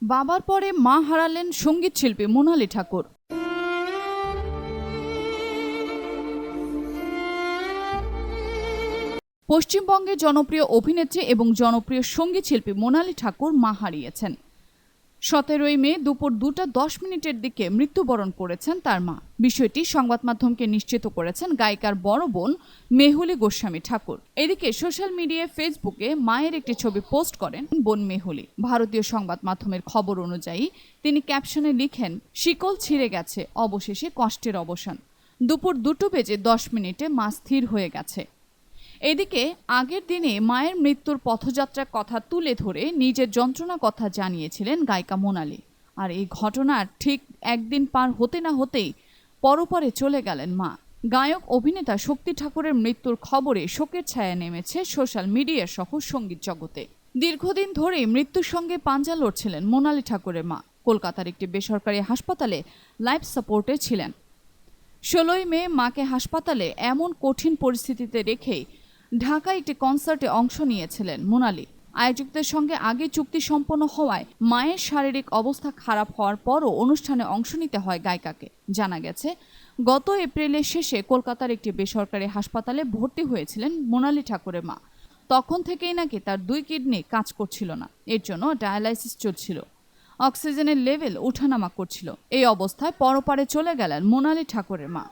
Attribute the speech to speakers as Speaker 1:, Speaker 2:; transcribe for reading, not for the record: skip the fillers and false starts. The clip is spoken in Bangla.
Speaker 1: বাবার পরে মা হারালেন সঙ্গীত শিল্পী মোনালি ঠাকুর। পশ্চিমবঙ্গের জনপ্রিয় অভিনেত্রী এবং জনপ্রিয় সঙ্গীত শিল্পী মোনালি ঠাকুর মা হারিয়েছেন। 17 মে দুপুর 2:10 দিকে মৃত্যুবরণ করেছেন তার মা। বিষয়টি সংবাদ মাধ্যমকে নিশ্চিত করেছেন গায়িকার বড় বোন মেহুলি গোস্বামী ঠাকুর। এদিকে সোশ্যাল মিডিয়ায় ফেসবুকে মায়ের একটি ছবি পোস্ট করেন বোন মেহুলি। ভারতীয় সংবাদ মাধ্যমের খবর অনুযায়ী তিনি ক্যাপশনে লিখেন, শিকল ছিঁড়ে গেছে, অবশেষে কষ্টের অবসান। দুপুর 2:10 মা স্থির হয়ে গেছে। এদিকে আগের দিনে মায়ের মৃত্যুর পথযাত্রার কথা তুলে ধরে নিজের যন্ত্রণা কথা জানিয়েছিলেন গায়িকা মোনালি। আর এই ঘটনার ঠিক একদিন পার হতে না হতেই পরপরে চলে গেলেন মা। গায়ক অভিনেতা শক্তি ঠাকুরের মৃত্যুর খবরে শোকের ছায়া নেমেছে সোশ্যাল মিডিয়া সহ সঙ্গীত জগতে। দীর্ঘদিন ধরেই মৃত্যুর সঙ্গে পাঞ্জা লড়ছিলেন মোনালি ঠাকুরের মা। কলকাতার একটি বেসরকারি হাসপাতালে লাইফ সাপোর্টে ছিলেন। 16 মে মাকে হাসপাতালে এমন কঠিন পরিস্থিতিতে রেখেই ঢাকায় একটি কনসার্টে অংশ নিয়েছিলেন মোনালি। আয়োজকদের সঙ্গে আগে চুক্তি সম্পন্ন হওয়ায় মায়ের শারীরিক অবস্থা খারাপ হওয়ার পরও অনুষ্ঠানে অংশ নিতে হয় গায়িকাকে। জানা গেছে, গত এপ্রিলের শেষে কলকাতার একটি বেসরকারি হাসপাতালে ভর্তি হয়েছিলেন মোনালি ঠাকুরের মা। তখন থেকেই নাকি তার 2 কিডনি কাজ করছিল না, এর জন্য ডায়ালাইসিস চলছিল। অক্সিজেনের লেভেল ওঠানামা করছিল। এই অবস্থায় পরপারে চলে গেলেন মোনালি ঠাকুরের মা।